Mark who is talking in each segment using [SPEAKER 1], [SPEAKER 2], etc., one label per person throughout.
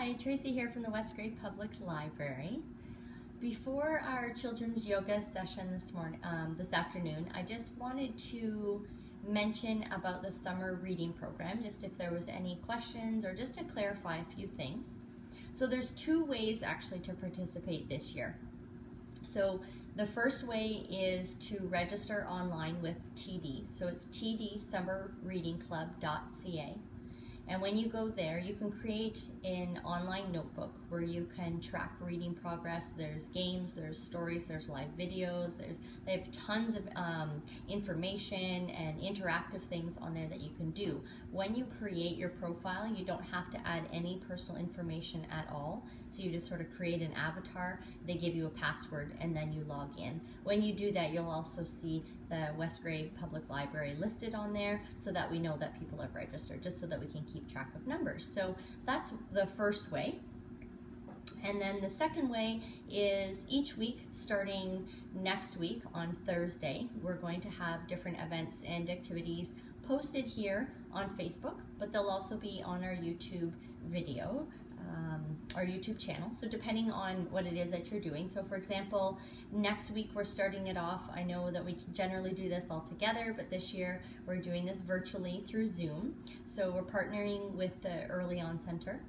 [SPEAKER 1] Hi, Tracy here from the West Grade Public Library. Before our children's yoga session this afternoon, I just wanted to mention about the summer reading program, just if there was any questions or just to clarify a few things. So there's two ways actually to participate this year. So the first way is to register online with TD. So it's tdsummerreadingclub.ca. And when you go there, you can create an online notebook where you can track reading progress. There's games, there's stories, there's live videos, they have tons of information and interactive things on there that you can do. When you create your profile, you don't have to add any personal information at all. So you just sort of create an avatar, they give you a password, and then you log in. When you do that, you'll also see the West Grade Public Library listed on there so that we know that people have registered, just so that we can keep track of numbers. So that's the first way. And then the second way is each week, starting next week on Thursday, we're going to have different events and activities posted here on Facebook, but they'll also be on our YouTube video, our YouTube channel. So depending on what it is that you're doing. So for example, next week we're starting it off. I know that we generally do this all together, but this year we're doing this virtually through Zoom. So we're partnering with the Early On Center.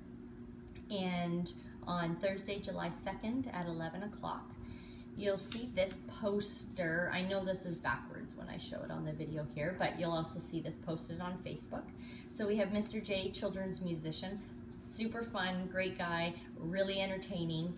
[SPEAKER 1] And on Thursday, July 2nd at 11 o'clock, you'll see this poster. I know this is backwards when I show it on the video here, but you'll also see this posted on Facebook. So we have Mr. J, children's musician, super fun, great guy, really entertaining.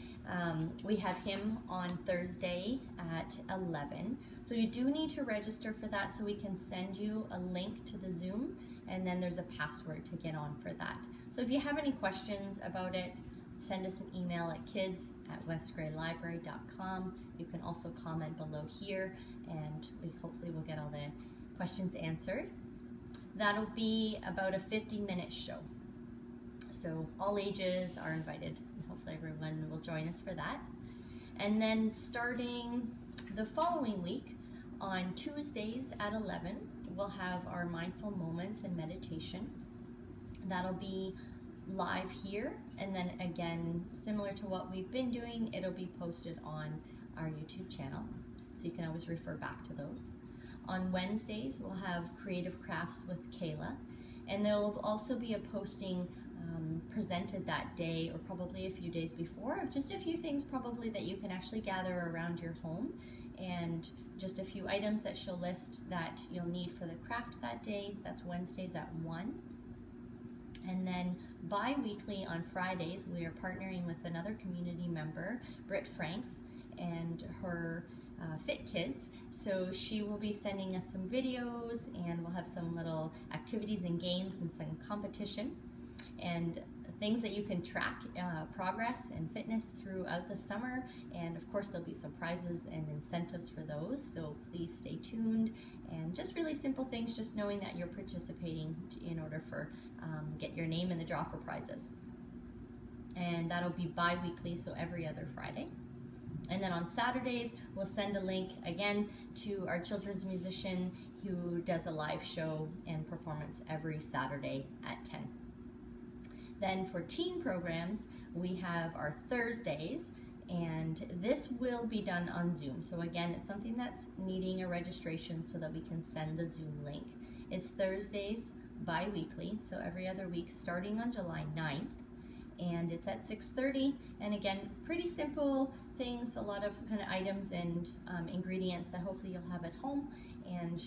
[SPEAKER 1] We have him on Thursday at 11. So you do need to register for that, so we can send you a link to the Zoom, and then there's a password to get on for that. So if you have any questions about it, send us an email at kids@westgradelibrary.com. You can also comment below here, and we hopefully will get all the questions answered. That'll be about a 50-minute show. So all ages are invited, and hopefully everyone will join us for that. And then starting the following week, on Tuesdays at 11, we'll have our mindful moments and meditation. That'll be live here, and then again, similar to what we've been doing, it'll be posted on our YouTube channel, so you can always refer back to those. On Wednesdays, we'll have Creative Crafts with Kayla, and there'll also be a posting presented that day, or probably a few days before, of just a few things probably that you can actually gather around your home, and just a few items that she'll list that you'll need for the craft that day. That's Wednesdays at 1. And then bi-weekly on Fridays, we are partnering with another community member, Britt Franks, and her Fit Kids. So she will be sending us some videos, and we'll have some little activities and games and some competition and things that you can track progress and fitness throughout the summer. And of course, there'll be some prizes and incentives for those, so please stay tuned. And just really simple things, just knowing that you're participating in order for get your name in the draw for prizes. And that'll be bi-weekly, so every other Friday. And then on Saturdays, we'll send a link again to our children's musician who does a live show and performance every Saturday at 10. Then for teen programs, we have our Thursdays, and this will be done on Zoom. So again, it's something that's needing a registration so that we can send the Zoom link. It's Thursdays bi-weekly, so every other week starting on July 9th, and it's at 6:30. And again, pretty simple things, a lot of kind of items and ingredients that hopefully you'll have at home. And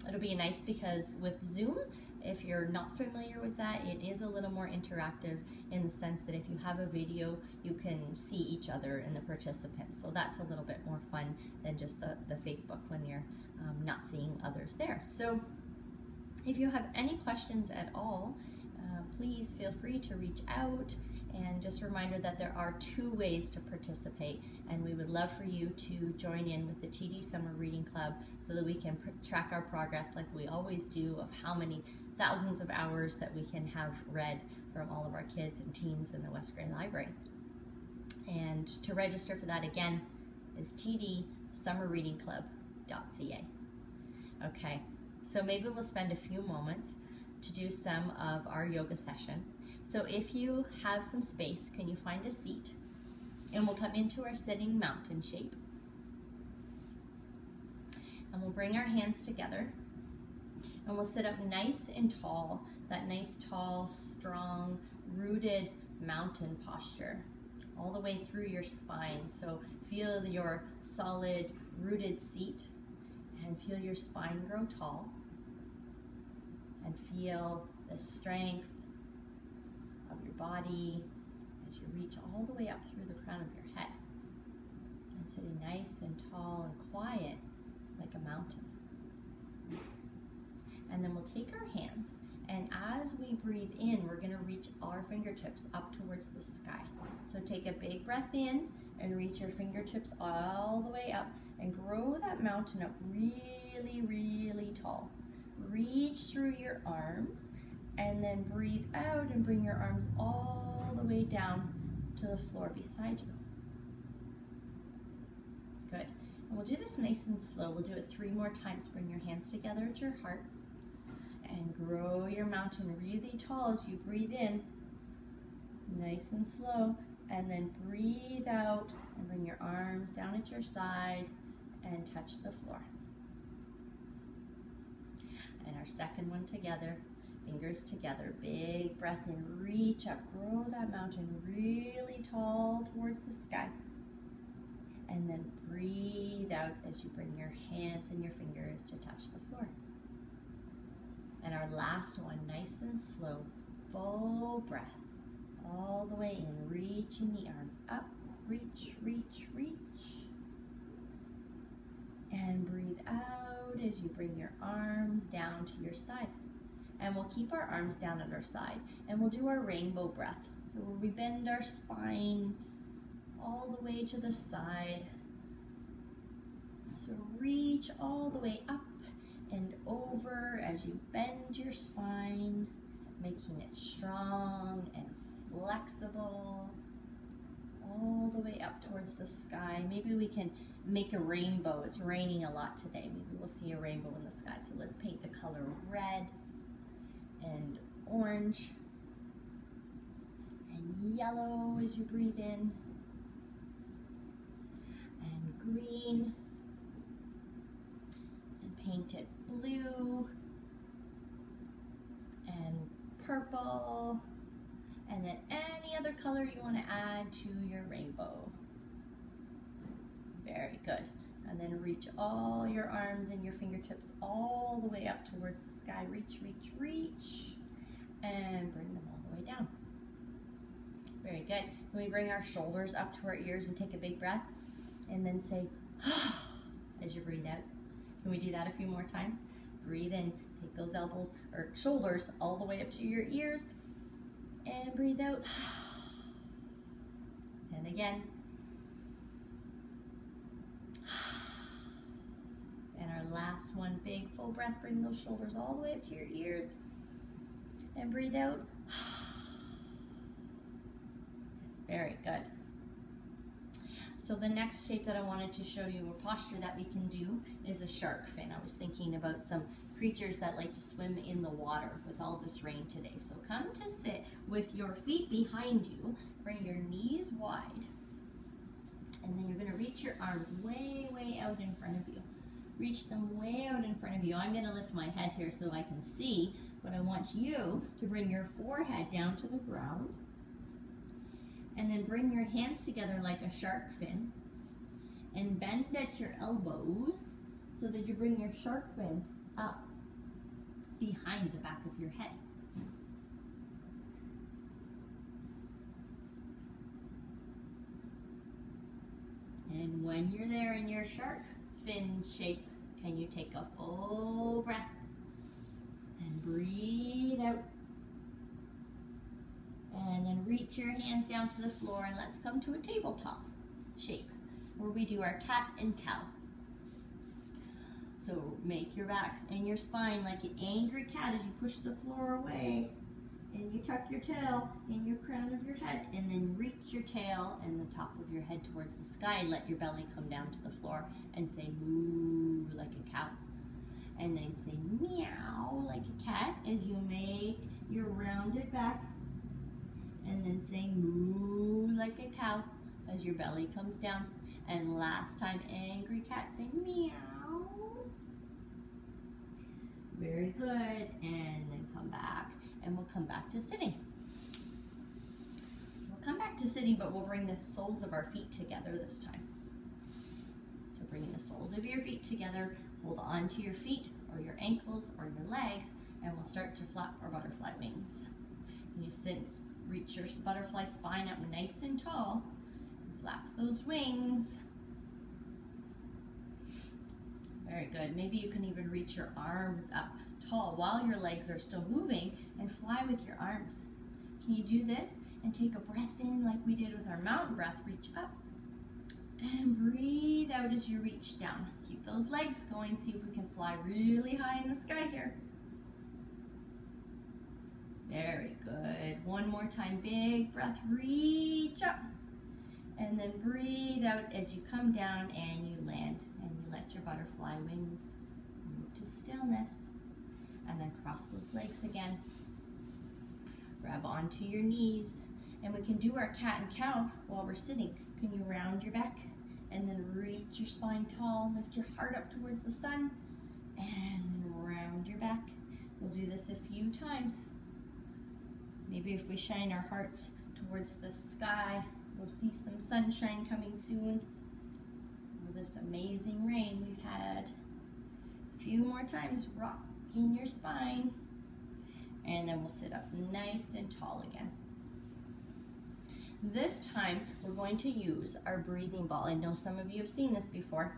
[SPEAKER 1] it'll be nice because with Zoom, if you're not familiar with that, it is a little more interactive in the sense that if you have a video, you can see each other and the participants. So that's a little bit more fun than just the Facebook when you're not seeing others there. So if you have any questions at all, please feel free to reach out. And just a reminder that there are two ways to participate, and we would love for you to join in with the TD Summer Reading Club so that we can track our progress like we always do, of how many thousands of hours that we can have read from all of our kids and teens in the West Grade Library. And to register for that again is tdsummerreadingclub.ca. Okay, so maybe we'll spend a few moments to do some of our yoga session. So if you have some space, can you find a seat? And we'll come into our sitting mountain shape. And we'll bring our hands together. And we'll sit up nice and tall, that nice, tall, strong, rooted mountain posture, all the way through your spine. So feel your solid, rooted seat, and feel your spine grow tall. And feel the strength of your body as you reach all the way up through the crown of your head. And sitting nice and tall and quiet like a mountain. And then we'll take our hands, and as we breathe in, we're going to reach our fingertips up towards the sky. So take a big breath in and reach your fingertips all the way up and grow that mountain up really, really tall. Reach through your arms and then breathe out and bring your arms all the way down to the floor beside you. Good. And we'll do this nice and slow. We'll do it 3 more times. Bring your hands together at your heart and grow your mountain really tall as you breathe in, nice and slow, and then breathe out and bring your arms down at your side and touch the floor. And our second one together, fingers together, big breath in, reach up, grow that mountain really tall towards the sky. And then breathe out as you bring your hands and your fingers to touch the floor. And our last one, nice and slow, full breath, all the way in, reaching the arms up, reach, reach, reach. And breathe out as you bring your arms down to your side. And we'll keep our arms down at our side, and we'll do our rainbow breath. So where we bend our spine all the way to the side. So reach all the way up and over as you bend your spine, making it strong and flexible, all the way up towards the sky. Maybe we can make a rainbow. It's raining a lot today. Maybe we'll see a rainbow in the sky. So let's paint the color red and orange and yellow as you breathe in, and green, and paint it blue and purple, and then any other color you want to add to your rainbow. Very good. And then reach all your arms and your fingertips all the way up towards the sky. Reach, reach, reach, and bring them all the way down. Very good. Can we bring our shoulders up to our ears and take a big breath? And then say, as you breathe out. Can we do that a few more times? Breathe in, take those elbows or shoulders all the way up to your ears, and breathe out. And again. And our last one, big full breath. Bring those shoulders all the way up to your ears, and breathe out. Very good. So the next shape that I wanted to show you, or posture that we can do, is a shark fin. I was thinking about some creatures that like to swim in the water with all this rain today. So come to sit with your feet behind you, bring your knees wide, and then you're going to reach your arms way, way out in front of you. Reach them way out in front of you. I'm going to lift my head here so I can see, but I want you to bring your forehead down to the ground. And then bring your hands together like a shark fin and bend at your elbows so that you bring your shark fin up behind the back of your head. And when you're there in your shark fin shape, can you take a full breath and breathe out? And then reach your hands down to the floor, and let's come to a tabletop shape where we do our cat and cow. So make your back and your spine like an angry cat as you push the floor away, and you tuck your tail in your crown of your head, and then reach your tail and the top of your head towards the sky. Let your belly come down to the floor and say moo like a cow. And then say meow like a cat as you make your rounded back And then say moo like a cow as your belly comes down. And last time, angry cat, say meow. Very good. And then come back, and we'll come back to sitting. So we'll come back to sitting, but we'll bring the soles of our feet together this time. So bringing the soles of your feet together, hold on to your feet or your ankles or your legs, and we'll start to flap our butterfly wings. And you sit, reach your butterfly spine up nice and tall, and flap those wings. Very good. Maybe you can even reach your arms up tall while your legs are still moving and fly with your arms. Can you do this and take a breath in like we did with our mountain breath? Reach up and breathe out as you reach down. Keep those legs going. See if we can fly really high in the sky here. Very good. One more time. Big breath. Reach up. And then breathe out as you come down and you land. And you let your butterfly wings move to stillness. And then cross those legs again. Grab onto your knees. And we can do our cat and cow while we're sitting. Can you round your back? And then reach your spine tall. Lift your heart up towards the sun. And then round your back. We'll do this a few times. Maybe if we shine our hearts towards the sky, we'll see some sunshine coming soon. With this amazing rain we've had. A few more times, rocking your spine. And then we'll sit up nice and tall again. This time, we're going to use our breathing ball. I know some of you have seen this before.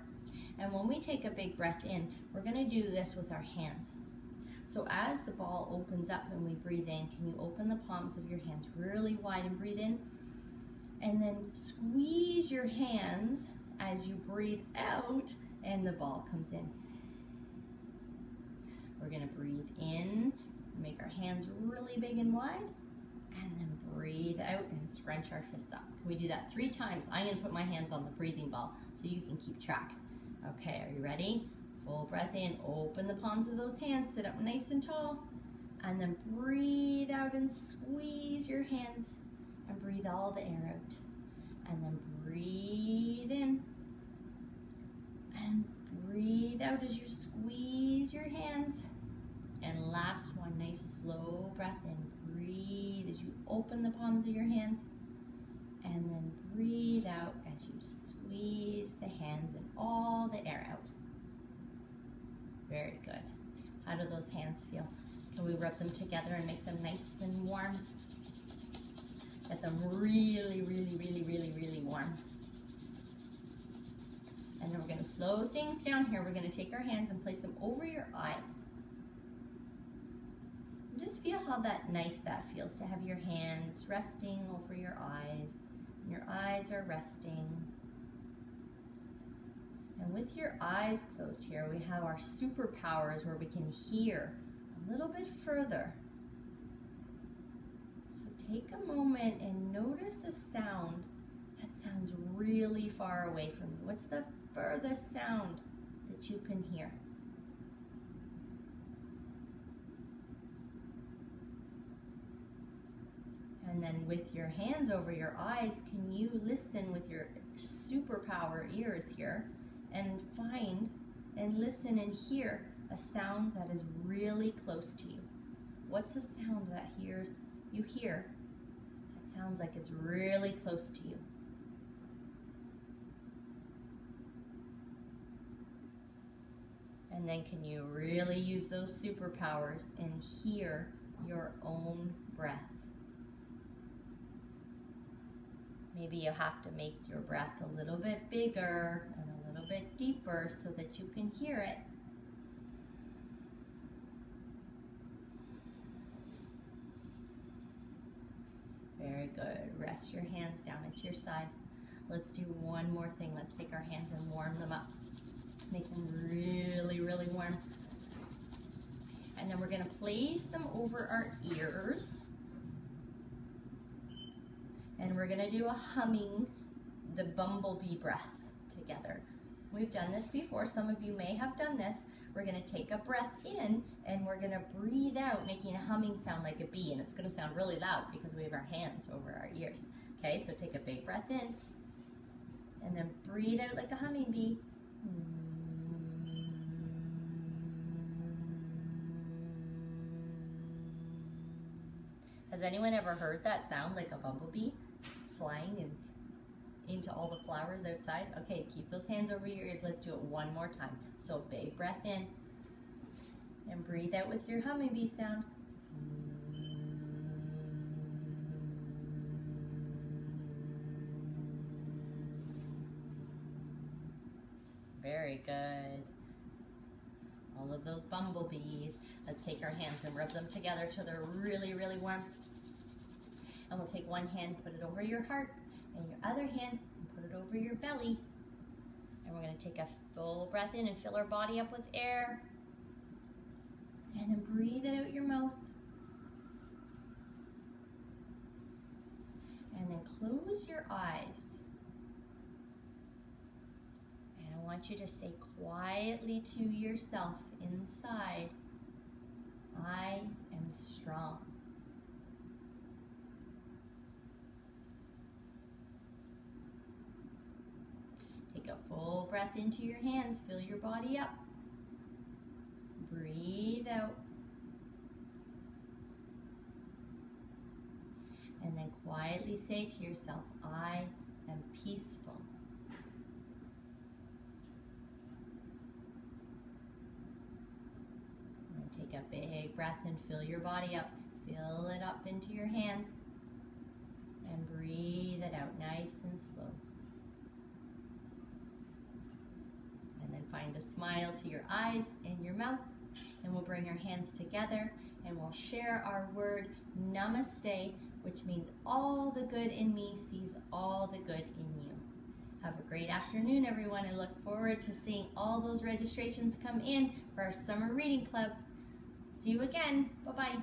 [SPEAKER 1] And when we take a big breath in, we're going to do this with our hands. So as the ball opens up and we breathe in, can you open the palms of your hands really wide and breathe in? And then squeeze your hands as you breathe out and the ball comes in. We're going to breathe in, make our hands really big and wide, and then breathe out and scrunch our fists up. Can we do that 3 times? I'm going to put my hands on the breathing ball so you can keep track. Okay, are you ready? Full breath in, open the palms of those hands, sit up nice and tall, and then breathe out and squeeze your hands and breathe all the air out. And then breathe in and breathe out as you squeeze your hands. And last one, nice slow breath in, breathe as you open the palms of your hands, and then breathe out as you squeeze the hands and all the air out. Very good. How do those hands feel? Can we rub them together and make them nice and warm? Get them really, really, really, really, really warm. And then we're going to slow things down here. We're going to take our hands and place them over your eyes. And just feel how nice that feels to have your hands resting over your eyes. And your eyes are resting. And with your eyes closed here, we have our superpowers where we can hear a little bit further. So take a moment and notice a sound that sounds really far away from you. What's the furthest sound that you can hear? And then with your hands over your eyes, can you listen with your superpower ears here and find and listen and hear a sound that is really close to you? What's a sound that you hear that sounds like it's really close to you? And then can you really use those superpowers and hear your own breath? Maybe you have to make your breath a little bit bigger and a little bit deeper so that you can hear it. Very good. Rest your hands down at your side. Let's do one more thing. Let's take our hands and warm them up. Make them really, really warm. And then we're going to place them over our ears. And we're going to do a humming, the bumblebee breath together. We've done this before. Some of you may have done this. We're going to take a breath in and we're going to breathe out, making a humming sound like a bee. And it's going to sound really loud because we have our hands over our ears. Okay, so take a big breath in and then breathe out like a humming bee. Has anyone ever heard that sound like a bumblebee flying and into all the flowers outside? Okay, keep those hands over your ears. Let's do it one more time. So big breath in and breathe out with your humming bee sound. Very good. All of those bumblebees. Let's take our hands and rub them together till they're really, really warm. And we'll take one hand, put it over your heart, and your other hand, and put it over your belly. And we're going to take a full breath in and fill our body up with air. And then breathe it out your mouth. And then close your eyes. And I want you to say quietly to yourself inside, I am strong. Take a full breath into your hands, fill your body up. Breathe out. And then quietly say to yourself, I am peaceful. And then take a big breath and fill your body up. Fill it up into your hands. And breathe it out nice and slow. And then find a smile to your eyes and your mouth. And we'll bring our hands together and we'll share our word Namaste, which means all the good in me sees all the good in you. Have a great afternoon, everyone. I look forward to seeing all those registrations come in for our summer reading club. See you again. Bye-bye.